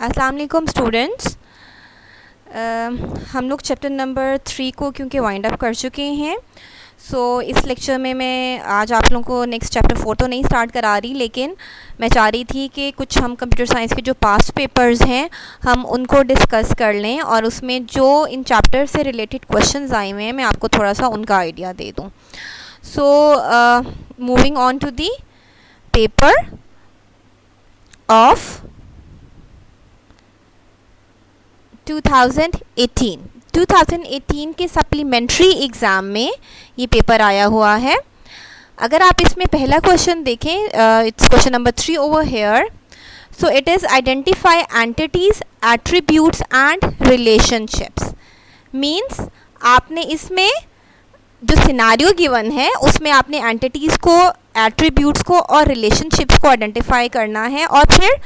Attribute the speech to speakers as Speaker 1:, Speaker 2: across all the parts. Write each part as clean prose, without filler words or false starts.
Speaker 1: अस्सलाम वालेकुम स्टूडेंट्स। हम लोग चैप्टर नंबर 3 को क्योंकि वाइंड अप कर चुके हैं, इस लेक्चर में मैं आज आप लोगों को नेक्स्ट चैप्टर 4 तो नहीं स्टार्ट करा रही, लेकिन मैं चाह रही थी कि कुछ हम कंप्यूटर साइंस के जो पास्ट पेपर्स हैं हम उनको डिस्कस कर लें और उसमें जो इन चैप्टर से रिलेटेड क्वेश्चंस आए हुए हैं मैं आपको थोड़ा सा उनका आइडिया दे दूँ। Moving on to the paper of 2018 के सप्लीमेंट्री एग्ज़ाम में ये पेपर आया हुआ है। अगर आप इसमें पहला क्वेश्चन देखें, it's question number 3 over here. So it is identify entities, attributes and relationships. Means आपने इसमें जो सिनारियो गिवन है उसमें आपने एंटिटीज़ को, एट्रीब्यूट्स को और रिलेशनशिप्स को आइडेंटिफाई करना है और फिर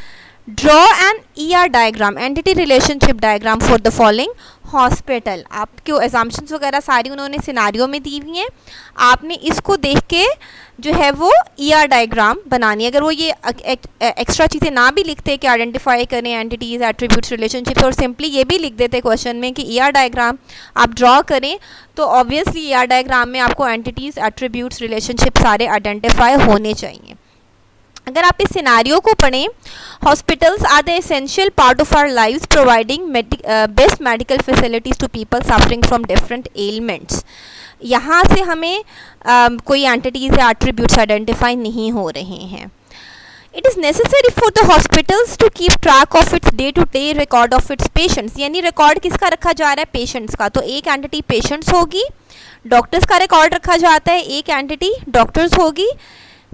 Speaker 1: draw an ER diagram, entity relationship diagram for the following hospital. आपके एग्जाम्पशंस वगैरह सारी उन्होंने सिनारियो में दी हुई हैं, आपने इसको देख के जो है वो ER डायग्राम बनानी है। अगर वो ये एक्स्ट्रा चीज़ें ना भी लिखते कि आइडेंटिफाई करें एंटिटीज़, एट्रीब्यूट्स, रिलेशनशिप्स और सिंपली ये भी लिख देते क्वेश्चन में कि ER डायग्राम आप ड्रॉ करें, तो ऑब्वियसली ER डायग्राम में आपको एंटिटीज़, एट्रीब्यूट्स, रिलेशनशिप सारे आइडेंटिफाई होने चाहिए। अगर आप इस सिनारियो को पढ़ें, hospitals are the essential part of our lives providing best medical facilities to people suffering from different elements. यहाँ से हमें कोई एंटिटीज़ या एट्रीब्यूट्स आइडेंटिफाई नहीं हो रहे हैं। It is necessary for the hospitals to keep track of its day to day record of its patients. यानी रिकॉर्ड किसका रखा जा रहा है? पेशेंट्स का। तो एक एंटिटी पेशेंट्स होगी, डॉक्टर्स का रिकॉर्ड रखा जाता है, एक एंटिटी डॉक्टर्स होगी,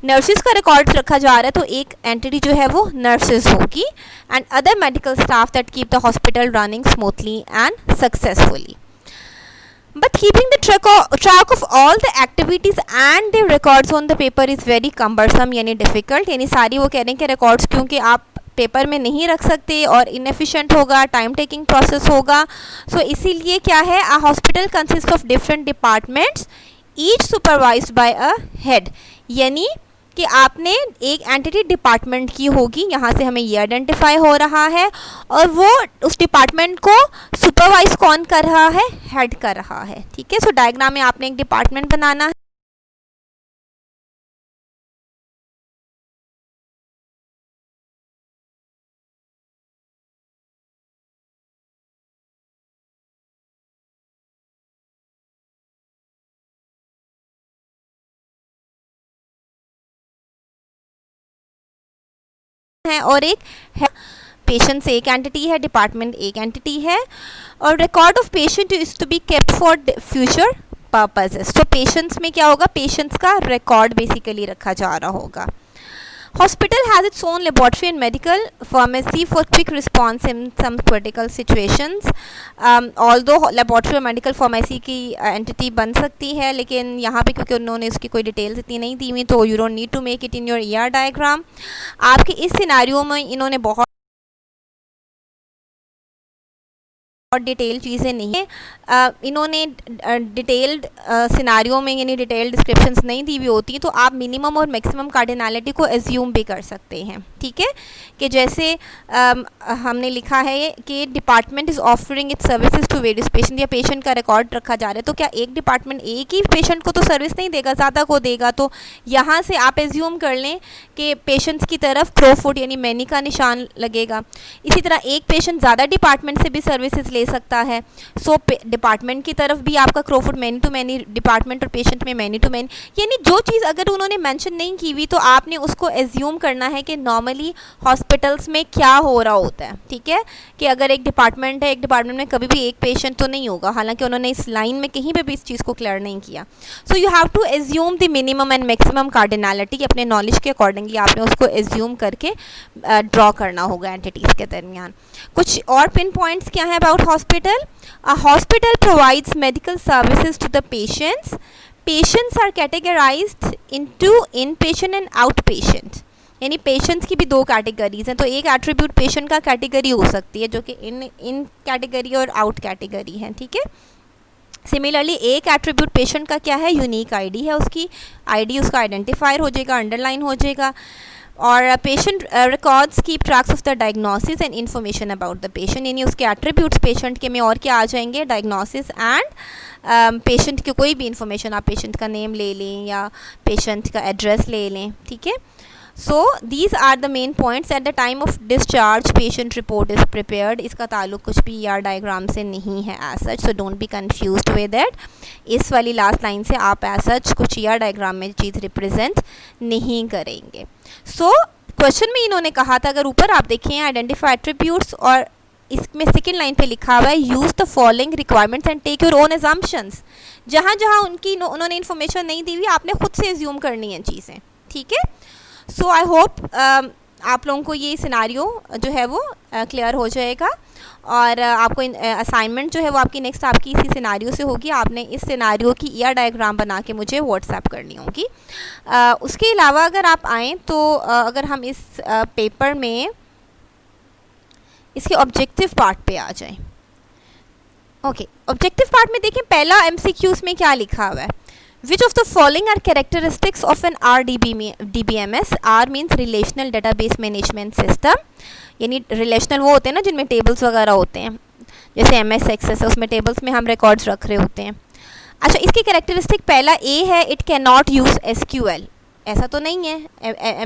Speaker 1: नर्सिस का रिकॉर्ड रखा जा रहा है तो एक एंटिटी जो है वो नर्सिस होगी, and other medical staff that keep the hospital running smoothly and successfully. But keeping the track of all the activities and the records on the paper is very cumbersome, यानी difficult. यानी सारी वो कह रहे हैं कि records क्योंकि आप पेपर में नहीं रख सकते और इनएफिशिएंट होगा, टाइम टेकिंग प्रोसेस होगा। इसीलिए क्या है, a hospital consist of different departments each supervised by a head. यानी कि आपने एक एंटिटी डिपार्टमेंट की होगी, यहाँ से हमें ये आइडेंटिफाई हो रहा है, और वो उस डिपार्टमेंट को सुपरवाइज कौन कर रहा है? हेड कर रहा है। ठीक है, डायग्राम में आपने एक डिपार्टमेंट बनाना है, और एक पेशेंट से एक एंटिटी है, डिपार्टमेंट एक एंटिटी है, और record of patient is to be kept for future purposes. Patients में क्या होगा? पेशेंट्स का रिकॉर्ड बेसिकली रखा जा रहा होगा। Hospital has its own laboratory and medical pharmacy for quick response in some critical situations. Although laboratory और medical pharmacy की entity बन सकती है, लेकिन यहाँ पे क्योंकि उन्होंने उसकी कोई डिटेल्स इतनी नहीं दी हुई, तो you don't need to make it in your ER diagram. आपके इस सिनारियो में इन्होंने बहुत और डिटेल चीज़ें नहीं है, इन्होंने डिटेल्ड सिनारियो में यानी डिटेल्ड डिस्क्रिप्शंस नहीं दी हुई होती, तो आप मिनिमम और मैक्सिमम कार्डिनलिटी को एज्यूम भी कर सकते हैं। ठीक है, कि जैसे हमने लिखा है कि department is offering its services to various patient, या पेशेंट का रिकॉर्ड रखा जा रहा है, तो क्या एक डिपार्टमेंट एक ही पेशेंट को तो सर्विस नहीं देगा, ज़्यादा को देगा। तो यहाँ से आप एज्यूम कर लें कि पेशेंट्स की तरफ क्रोफुट यानी मैनी का निशान लगेगा। इसी तरह एक पेशेंट ज़्यादा डिपार्टमेंट से भी सर्विसेज ले सकता है, डिपार्टमेंट की तरफ भी आपका क्रोफुट मैनी टू मैनी, डिपार्टमेंट और पेशेंट में मैनी टू मैनी। यानी जो चीज़ अगर उन्होंने मेंशन नहीं की हुई तो आपने उसको एज्यूम करना है कि नॉर्मली हॉस्पिटल्स में क्या हो रहा होता है। ठीक है, कि अगर एक डिपार्टमेंट है, एक डिपार्टमेंट में कभी भी एक पेशेंट तो नहीं होगा, हालांकि उन्होंने इस लाइन में कहीं पे भी इस चीज़ को क्लियर नहीं किया। So you have to assume the minimum and maximum cardinality, अपने नॉलेज के अकॉर्डिंगली आपने उसको एज्यूम करके ड्रॉ करना होगा एंटिटीज़ के दरमियान। कुछ और पिन पॉइंट्स क्या है about hospital? A hospital provides medical services to the patients. Patients are categorized into inpatient and outpatient. यानी पेशेंट्स की भी दो कैटेगरीज हैं, तो एक एट्रीब्यूट पेशेंट का कैटेगरी हो सकती है जो कि इन कैटेगरी और आउट कैटेगरी है। ठीक है, सिमिलरली एक एट्रीब्यूट पेशेंट का क्या है? यूनिक आईडी है, उसकी आईडी उसका आइडेंटिफायर हो जाएगा, अंडरलाइन हो जाएगा। और patient records keep tracks of the diagnosis and information about the patient, यानी उसके एट्रीब्यूट्स पेशेंट के में और क्या आ जाएंगे, डायग्नोसिस एंड पेशेंट की कोई भी इंफॉर्मेशन, आप पेशेंट का नेम ले लें या पेशेंट का एड्रेस ले लें, ठीक है. So these are the main points. At the time of discharge patient report is prepared. इसका ताल्लुक कुछ भी ER डायग्राम से नहीं है as such, so don't be confused with that. इस वाली लास्ट लाइन से आप एज सच कुछ ER डायग्राम में चीज़ रिप्रेजेंट नहीं करेंगे. सो क्वेश्चन में इन्होंने कहा था, अगर ऊपर आप देखें आइडेंटिफाई एट्रीब्यूट्स, और इसमें सेकेंड लाइन पे लिखा हुआ है use the following requirements and take your own assumptions. जहाँ जहाँ उन्होंने इन्फॉर्मेशन नहीं दी हुई, आपने खुद से एज्यूम करनी है चीज़ें, ठीक है. सो आई होप आप लोगों को ये सिनारियो जो है वो क्लियर हो जाएगा, और आपको असाइनमेंट जो है वो आपकी नेक्स्ट आपकी इसी सिनारियो से होगी. आपने इस सिनारियो की ER डायग्राम बना के मुझे व्हाट्सएप करनी होगी. उसके अलावा अगर आप आएँ तो अगर हम इस पेपर में इसके ऑब्जेक्टिव पार्ट पे आ जाएं. ओके, ऑब्जेक्टिव पार्ट में देखें, पहला MCQs में क्या लिखा हुआ है. Which of the following are characteristics of an RDBMS? R means Relational Database Management System, यानी रिलेशनल वो होते हैं ना जिनमें टेबल्स वगैरह होते हैं, जैसे MS Access है, उसमें टेबल्स में हम रिकॉर्ड्स रख रहे होते हैं. अच्छा, इसकी कैरेक्टरिस्टिक पहला A है, it can not use SQL. ऐसा तो नहीं है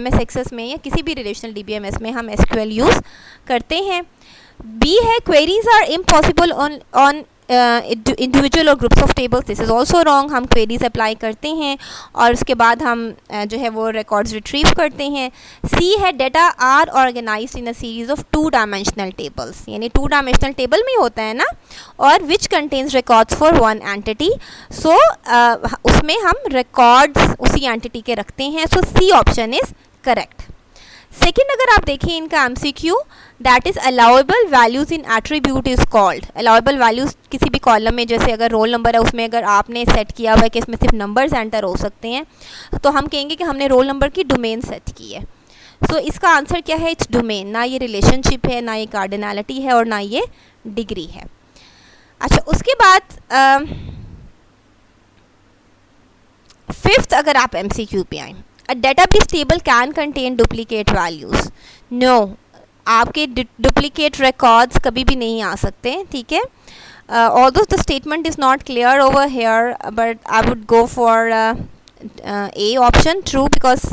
Speaker 1: MS Access में या किसी भी रिलेशनल DBMS में हम SQL यूज़ करते हैं. B है, queries are impossible on individual और groups of tables. This is also wrong. हम क्वेरीज अप्लाई करते हैं और उसके बाद हम जो है वो रिकॉर्ड्स रिट्रीव करते हैं. सी है, data are organised in a series of 2 dimensional tables, यानी 2 डायमेंशनल टेबल में होता है ना, और which contains records for 1 entity. So उसमें हम रिकॉर्ड्स उसी एंटिटी के रखते हैं. So C option is correct. Second, अगर आप देखें इनका MCQ, that is allowable values in attribute is called. Allowable values किसी भी कॉलम में, जैसे अगर रोल नंबर है उसमें अगर आपने सेट किया हुआ है कि इसमें सिर्फ नंबर्स एंटर हो सकते हैं, तो हम कहेंगे कि हमने रोल नंबर की डोमेन सेट की है. सो इसका आंसर क्या है, इट्स डोमेन. ना ये रिलेशनशिप है, ना ये कार्डिनैलिटी है, और ना ये डिग्री है. अच्छा, उसके बाद फिफ्थ, अगर आप MCQ पे आएँ, A database table can contain duplicate values. No, आपके duplicate records कभी भी नहीं आ सकते, ठीक है. Although the statement is not clear over here, but I would go for A option, true, because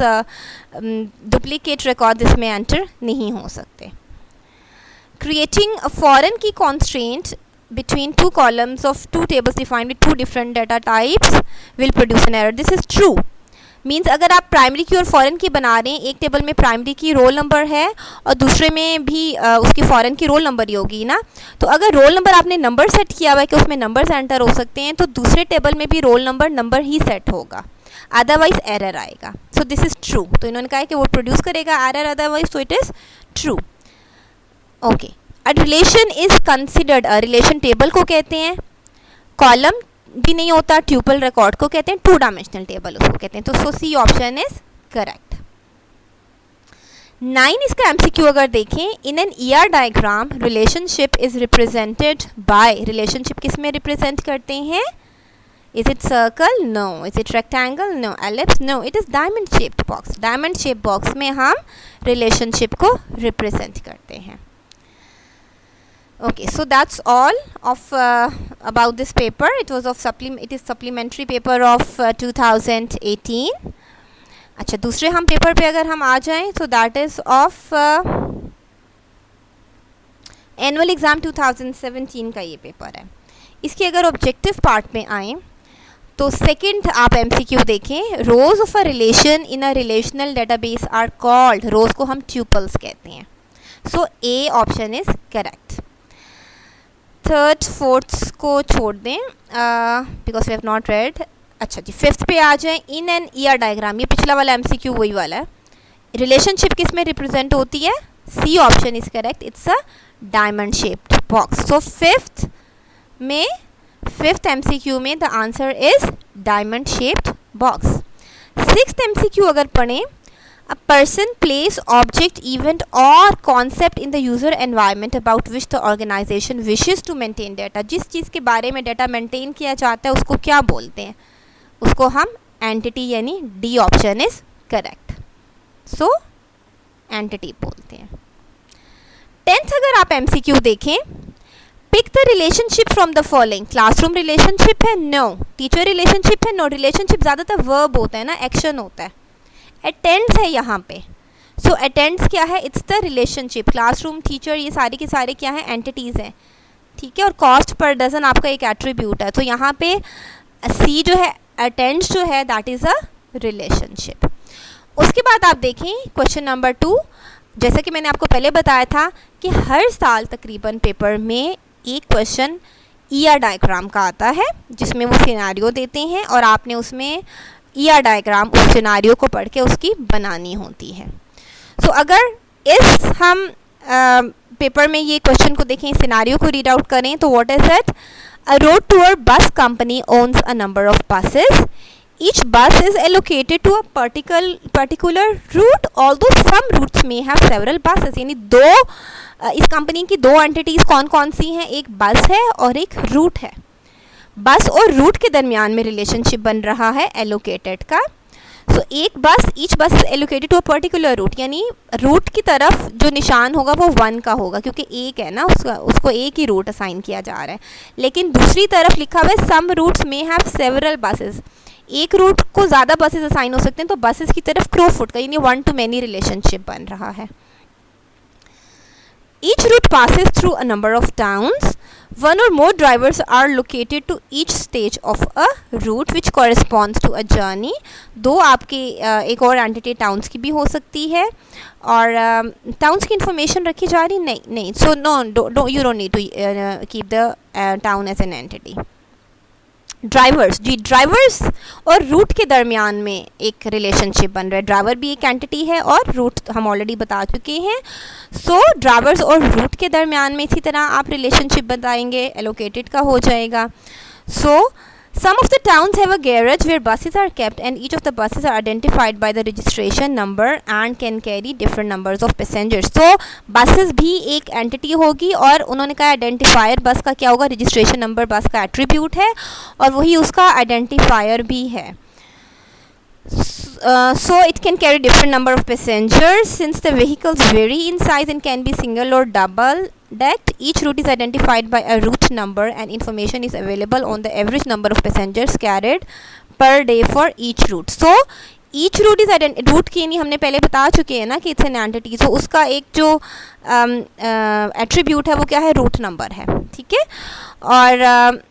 Speaker 1: duplicate records इसमें enter नहीं हो सकते. Creating a foreign key constraint between 2 columns of 2 tables defined with 2 different data types will produce an error. This is true. Means अगर आप primary की और foreign की बना रहे हैं, एक टेबल में प्राइमरी की रोल नंबर है और दूसरे में भी उसकी फॉरेन की रोल नंबर ही होगी ना, तो अगर रोल नंबर आपने नंबर सेट किया हुआ है कि उसमें नंबर्स एंटर हो सकते हैं, तो दूसरे टेबल में भी रोल नंबर ही सेट होगा, अदरवाइज एरर आएगा. So this is true. तो इन्होंने कहा है कि वो प्रोड्यूस करेगा एरर अदरवाइज, तो it is true. Okay, a relation is considered, a relation table को कहते हैं, कॉलम भी नहीं होता, ट्यूपल रिकॉर्ड को कहते हैं, 2 डायमेंशनल टेबल उसको कहते हैं. तो so C option is correct. 9 इसका MCQ अगर देखें, in an ER diagram relationship is represented by. Relationship किस में रिप्रेजेंट करते हैं? Is it circle? No. Is it rectangle? No. Ellipse? No. It is diamond shaped box. Diamond shape box में हम relationship को रिप्रेजेंट करते हैं. Okay, so that's all of about this paper. It was of it is supplementary paper of 2018. अच्छा, दूसरे हम paper पे अगर हम आ जाएं, so that is of annual exam 2017 का ये पेपर है. इसके अगर ऑब्जेक्टिव पार्ट में आएँ तो सेकंड आप MCQ देखें, rows of a relation in a relational database are called. Rows को हम ट्यूपल्स कहते हैं. So A option is correct. Third fourth को छोड़ दें because we have not read. अच्छा जी, फिफ्थ पे आ जाएं, इन एन ER डायग्राम. ये पिछला वाला MCQ वही वाला है. रिलेशनशिप किस में रिप्रेजेंट होती है? C option is correct. It's a diamond shaped box. So fifth MCQ में the answer is diamond shaped box. Sixth MCQ अगर पढ़ें, a person, place, object, event or concept in the user environment about which the organization wishes to maintain data. जिस चीज़ के बारे में data maintain किया जाता है उसको क्या बोलते हैं? उसको हम एंटिटी, यानी D option is correct. So entity बोलते हैं। 10th अगर आप MCQ देखें, pick the relationship from the following. Classroom relationship है? नो। टीचर रिलेशनशिप है? नो। रिलेशनशिप ज़्यादातर वर्ब होता है ना, एक्शन होता है। अटेंड्स है यहाँ पे। सो अटेंड्स क्या है? It's the relationship. Classroom, teacher, ये सारे के सारे क्या हैं? एंटिटीज़ हैं, ठीक है। और कॉस्ट पर डजन आपका एक एट्रीब्यूट है। तो यहाँ पे सी जो है, अटेंड्स जो है, दैट इज़ अ रिलेशनशिप। उसके बाद आप देखें क्वेश्चन नंबर 2। जैसा कि मैंने आपको पहले बताया था कि हर साल तकरीबन पेपर में एक क्वेश्चन ईआर डायग्राम का आता है, जिसमें वो सिनेरियो देते हैं और आपने उसमें ईआर डायग्राम उस सिनेरियो को पढ़ के उसकी बनानी होती है। सो अगर इस हम पेपर में ये क्वेश्चन को देखें, सिनेरियो को रीड आउट करें, तो what is it? A road tour bus company owns a number of buses. Each bus is allocated to a particular route, although some routes may have several buses। यानी इस company की 2 entities कौन कौन सी हैं? एक बस है और एक रूट है। बस और रूट के दरमियान में रिलेशनशिप बन रहा है एलोकेटेड का। सो एक bus, each bus is allocated to a particular route, यानी रूट की तरफ जो निशान होगा वो 1 का होगा, क्योंकि एक है ना, उसको एक ही रूट असाइन किया जा रहा है। लेकिन दूसरी तरफ लिखा हुआ है some routes may have several buses. एक रूट को ज़्यादा बसेस असाइन हो सकते हैं, तो बसेस की तरफ क्रोफुट का यानी 1 to many रिलेशनशिप बन रहा है। Each route passes through a number of towns. One or more drivers are located to each stage of a route which corresponds to a journey। 2 आपके एक और एंटिटी टाउन्स की भी हो सकती है, और टाउन्स की इंफॉर्मेशन रखी जा रही नहीं। So no, you don't need to keep the town as an entity। Drivers, जी ड्राइवर्स और रूट के दरमियान में एक रिलेशनशिप बन रहा है। ड्राइवर भी एक एंटिटी है और रूट हम ऑलरेडी बता चुके हैं। सो ड्राइवर्स और रूट के दरमियान में इसी तरह आप रिलेशनशिप बताएंगे, एलोकेटेड का हो जाएगा। सो some of the towns have a garage where buses are kept, and each of the buses are identified by the registration number and can carry different numbers of passengers। तो buses भी एक entity होगी, और उन्होंने कहा identifier बस का क्या होगा? registration number बस का attribute है और वही उसका identifier भी है। So it can carry different number of passengers since the vehicles vary in size and can be single or double decked. Each route is identified by a route number and information is available on the average number of passengers carried per day for each route। So each route is route की नहीं हमने पहले बता चुके हैं ना कि it's an entity. सो उसका एक जो एट्रीब्यूट है वो क्या है? रूट नंबर है, ठीक है। और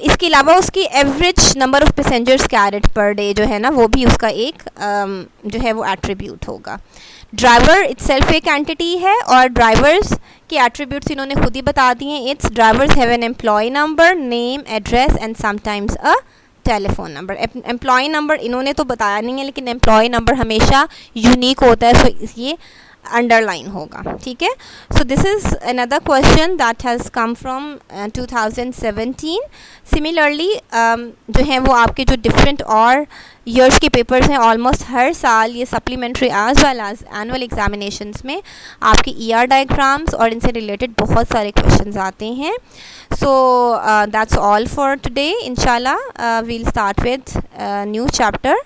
Speaker 1: इसके अलावा उसकी average number of passengers carried per day जो है ना, वो भी उसका एक जो है वो एट्रीब्यूट होगा। ड्राइवर इटसेल्फ एक एंटिटी है, और ड्राइवर्स के एट्रीब्यूट्स इन्होंने खुद ही बता दिए हैं। Its drivers have an employee number, name, address and sometimes a telephone number. Employee number इन्होंने तो बताया नहीं है, लेकिन एम्प्लॉय नंबर हमेशा यूनिक होता है, सो ये अंडरलाइन होगा, ठीक है। So this is another question that has come from 2017। Similarly जो है वो आपके जो डिफरेंट और ईयर्स के पेपर्स हैं, ऑलमोस्ट हर साल ये supplementary as well as annual examinations में आपके ईआर डायग्राम्स और इनसे रिलेटेड बहुत सारे क्वेश्चंस आते हैं। So that's all for today. इंशाल्लाह we'll start with new chapter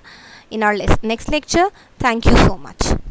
Speaker 1: in our next lecture. Thank you so much.